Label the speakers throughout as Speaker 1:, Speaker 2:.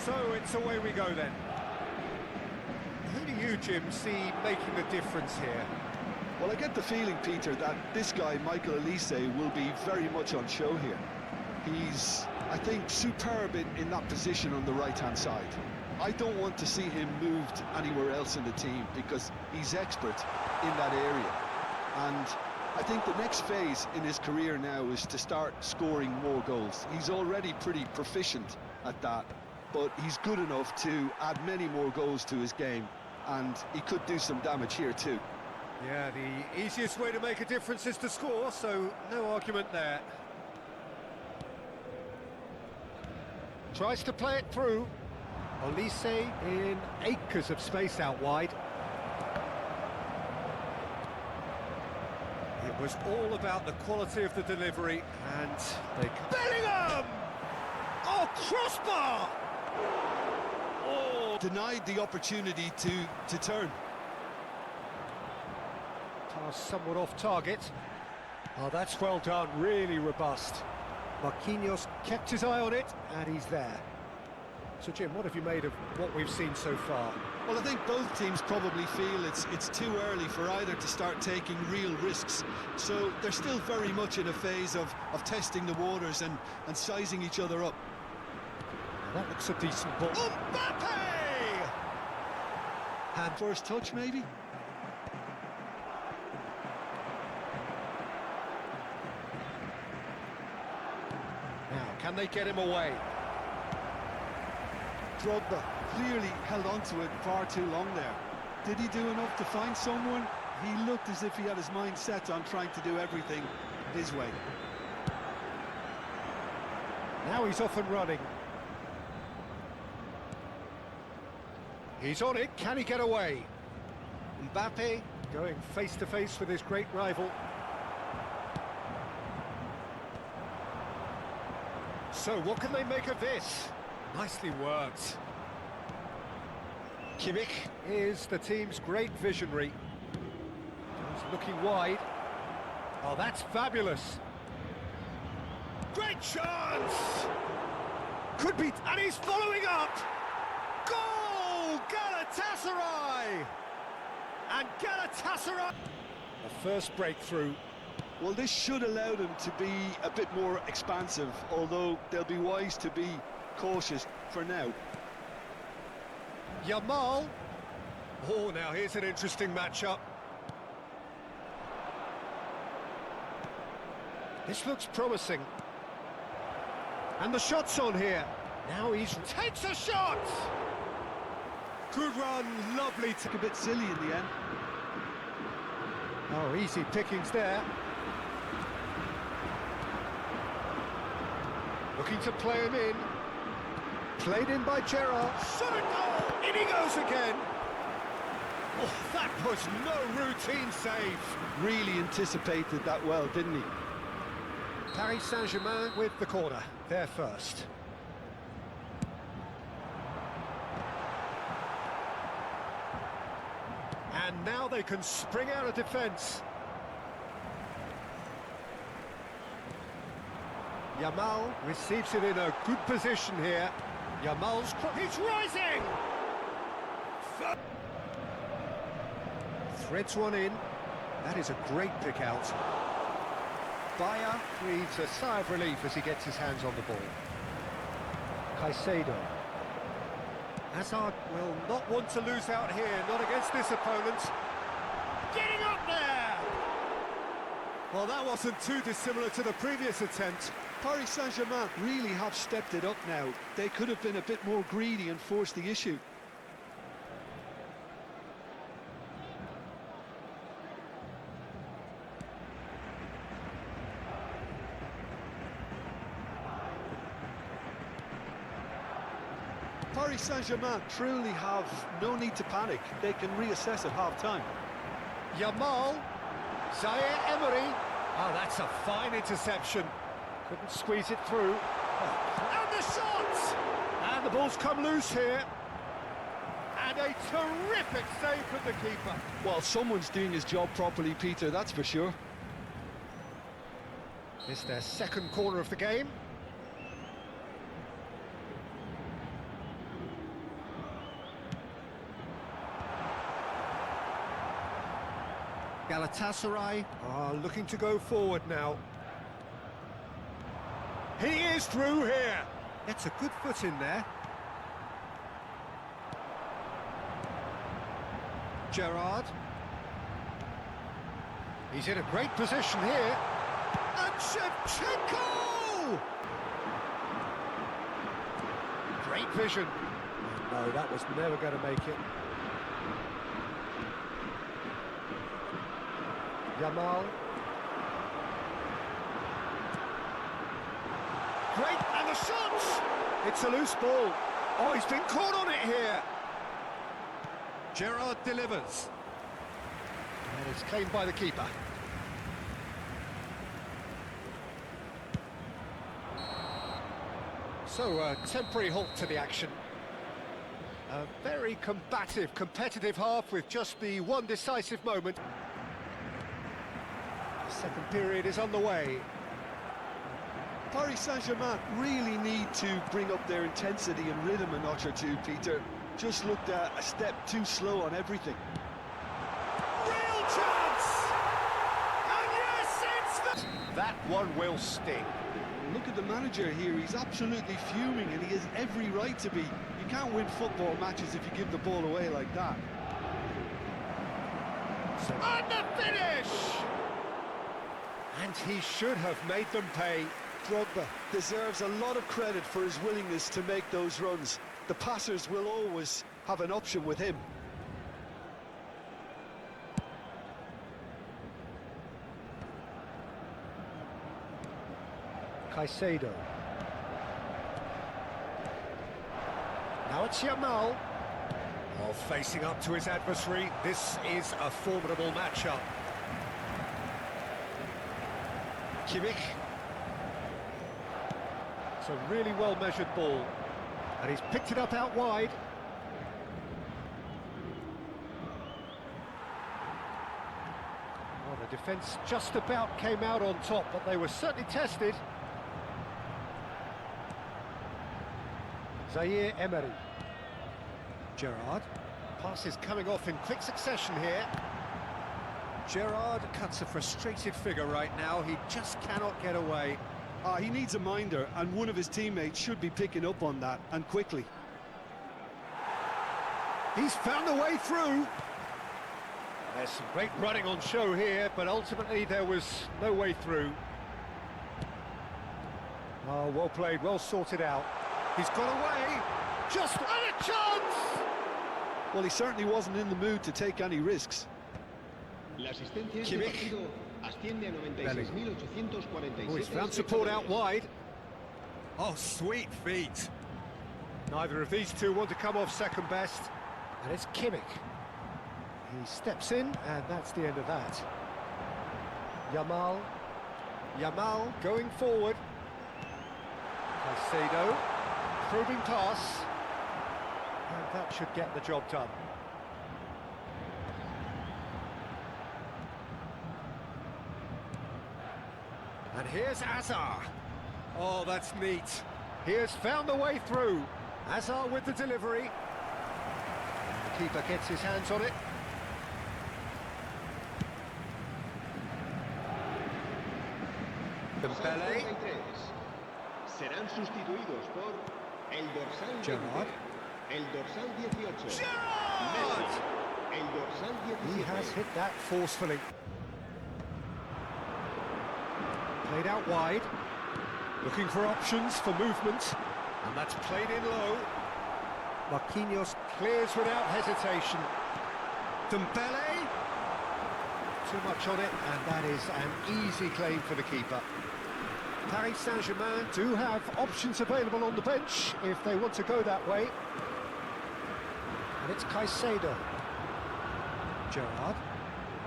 Speaker 1: So it's away we go then. Who do you, Jim, see making the difference here?
Speaker 2: Well, I get the feeling, Peter, that this guy, Michael Elise, will be very much on show here. He's, I think, superb in that position on the right-hand side. I don't want to see him moved anywhere else in the team because he's expert in that area. And I think the next phase in his career now is to start scoring more goals. He's already pretty proficient at that, but he's good enough to add many more goals to his game, and he could do some damage here too.
Speaker 1: Yeah, the easiest way to make a difference is to score, so no argument there. Tries to play it through. Elise in acres of space out wide. It was all about the quality of the delivery, and they... Bellingham! Oh, crossbar!
Speaker 2: Oh, denied the opportunity to turn.
Speaker 1: Pass somewhat off target. Oh, that's well done, really robust. Marquinhos kept his eye on it, and he's there. So, Jim, what have you made of what we've seen so far?
Speaker 2: Well, I think both teams probably feel it's too early for either to start taking real risks. So they're still very much in a phase of testing the waters and sizing each other up.
Speaker 1: Now that looks a decent ball. Mbappe!
Speaker 2: And first touch, maybe?
Speaker 1: Now, can they get him away?
Speaker 2: Drogba clearly held on to it far too long there. Did he do enough to find someone? He looked as if he had his mind set on trying to do everything his way.
Speaker 1: Now he's off and running. He's on it, can he get away? Mbappe going face to face with his great rival. So what can they make of this? Nicely worked. Kimmich is the team's great visionary. He's looking wide. Oh, that's fabulous. Great chance! Could be, and he's following up! Goal! Galatasaray! And Galatasaray! The first breakthrough.
Speaker 2: Well, this should allow them to be a bit more expansive, although they'll be wise to be cautious for now.
Speaker 1: Yamal. Oh, now here's an interesting matchup. This looks promising. And the shot's on here. Now he's takes a shot. Good run, lovely.
Speaker 2: Took a bit silly in the end.
Speaker 1: Oh, easy pickings there. Looking to play him in. Played in by Gerrard. Shot and goal! In he goes again! Oh, that was no routine save.
Speaker 2: Really anticipated that well, didn't he?
Speaker 1: Paris Saint-Germain with the corner. They're first. And now they can spring out of defence. Yamal receives it in a good position here. Yamal's... He's rising! Threads one in. That is a great pick out. Bayer breathes a sigh of relief as he gets his hands on the ball. Caicedo. Hazard will not want to lose out here, not against this opponent. Getting up there! Well, that wasn't too dissimilar to the previous attempt.
Speaker 2: Paris Saint-Germain really have stepped it up now. They could have been a bit more greedy and forced the issue. Paris Saint-Germain truly have no need to panic. They can reassess at half-time.
Speaker 1: Yamal, Zaire Emery. Oh, that's a fine interception. Couldn't squeeze it through. And the shot! And the ball's come loose here. And a terrific save from the keeper.
Speaker 2: Well, someone's doing his job properly, Peter, that's for sure.
Speaker 1: It's their second corner of the game. Galatasaray are looking to go forward now. He is through here. Gets a good foot in there. Gerrard. He's in a great position here. And Shevchenko! Great vision. No, that was never going to make it. Yamal. Great, and the shots! It's a loose ball. Oh, he's been caught on it here. Gerrard delivers. And it's claimed by the keeper. So, a temporary halt to the action. A very combative, competitive half with just the one decisive moment. The second period is underway.
Speaker 2: Paris Saint-Germain really need to bring up their intensity and rhythm a notch or two, Peter. Just looked a step too slow on everything.
Speaker 1: Real chance! And yes, it's that one will sting.
Speaker 2: Look at the manager here, he's absolutely fuming and he has every right to be. You can't win football matches if you give the ball away like that.
Speaker 1: And the finish! And he should have made them pay.
Speaker 2: Drogba deserves a lot of credit for his willingness to make those runs. The passers will always have an option with him.
Speaker 1: Caicedo. Now it's Yamal. Oh, facing up to his adversary. This is a formidable matchup. Kimmich. It's a really well-measured ball. And he's picked it up out wide. Well, the defence just about came out on top, but they were certainly tested. Zaire Emery. Gerrard. Pass is coming off in quick succession here. Gerrard cuts a frustrated figure right now. He just cannot get away.
Speaker 2: He needs a minder, and one of his teammates should be picking up on that, and quickly.
Speaker 1: He's found a way through. There's some great running on show here, but ultimately there was no way through. Oh, well played, well sorted out. He's got away. Just a chance!
Speaker 2: Well, he certainly wasn't in the mood to take any risks.
Speaker 1: Kimmich. Oh, he's found support out wide. Oh, sweet feet. Neither of these two want to come off second best. And it's Kimmich. He steps in, and that's the end of that. Yamal. Yamal going forward. Caicedo. Probing pass. And that should get the job done. And here's Azar. Oh, that's neat. He has found a way through. Azar with the delivery. The keeper gets his hands on it. Dembele.
Speaker 3: Serán sustituidos por el dorsal
Speaker 1: Gerrard.
Speaker 3: 20, el dorsal 18.
Speaker 1: Gerrard!
Speaker 3: El dorsal 17.
Speaker 1: He has hit that forcefully. Played out wide. Looking for options for movement. And that's played in low. Marquinhos clears without hesitation. Dembele. Too much on it, and that is an easy claim for the keeper. Paris Saint-Germain do have options available on the bench if they want to go that way. And it's Caicedo. Gerrard.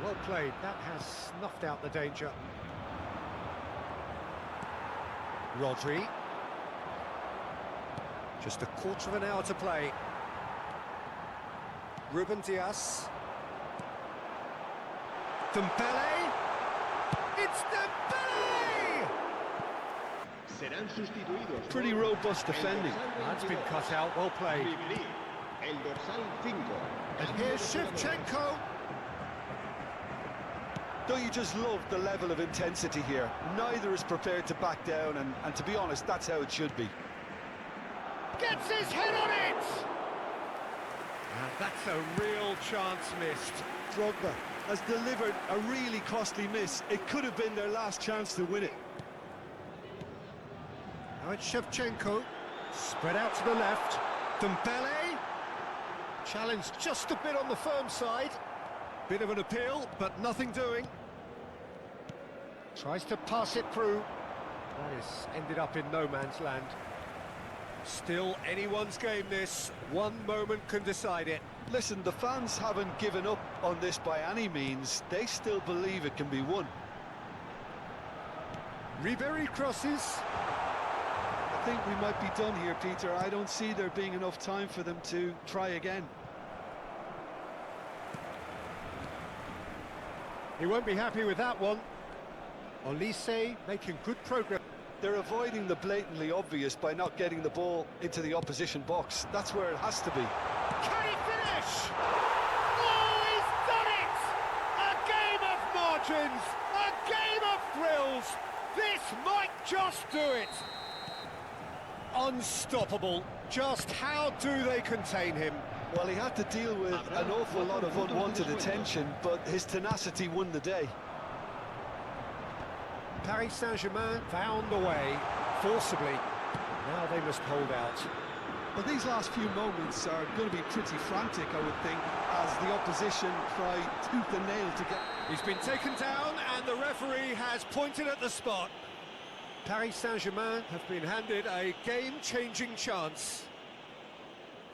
Speaker 1: Well played. That has snuffed out the danger. Rodri. Just a quarter of an hour to play. Ruben Dias. Dembele. It's Dembele!
Speaker 3: Serán sustituidos.
Speaker 2: Pretty robust defending.
Speaker 1: That's been cut out, well played.
Speaker 3: El dorsal 5.
Speaker 1: And here's Shevchenko.
Speaker 2: Don't you just love the level of intensity here? Neither is prepared to back down, and to be honest, that's how it should be.
Speaker 1: Gets his head on it! And that's a real chance missed.
Speaker 2: Drogba has delivered a really costly miss. It could have been their last chance to win it.
Speaker 1: Now it's Shevchenko, spread out to the left. Dembele, challenged just a bit on the firm side. Bit of an appeal, but nothing doing. Tries to pass it through. That has ended up in no man's land. Still anyone's game this. One moment can decide it.
Speaker 2: Listen, the fans haven't given up on this by any means. They still believe it can be won.
Speaker 1: Ribéry crosses.
Speaker 2: I think we might be done here, Peter. I don't see there being enough time for them to try again.
Speaker 1: He won't be happy with that one. Olise making good progress.
Speaker 2: They're avoiding the blatantly obvious by not getting the ball into the opposition box. That's where it has to be.
Speaker 1: Can he finish? Oh, he's done it! A game of margins, a game of thrills. This might just do it. Unstoppable. Just how do they contain him?
Speaker 2: Well, he had to deal with an awful lot of unwanted attention, but his tenacity won the day.
Speaker 1: Paris Saint-Germain found a way, forcibly. Now they must hold out.
Speaker 2: But these last few moments are going to be pretty frantic, I would think, as the opposition try tooth and nail to get...
Speaker 1: He's been taken down and the referee has pointed at the spot. Paris Saint-Germain have been handed a game-changing chance.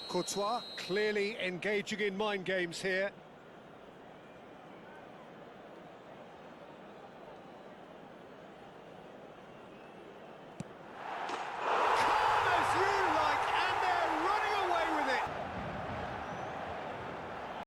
Speaker 1: Courtois clearly engaging in mind games here.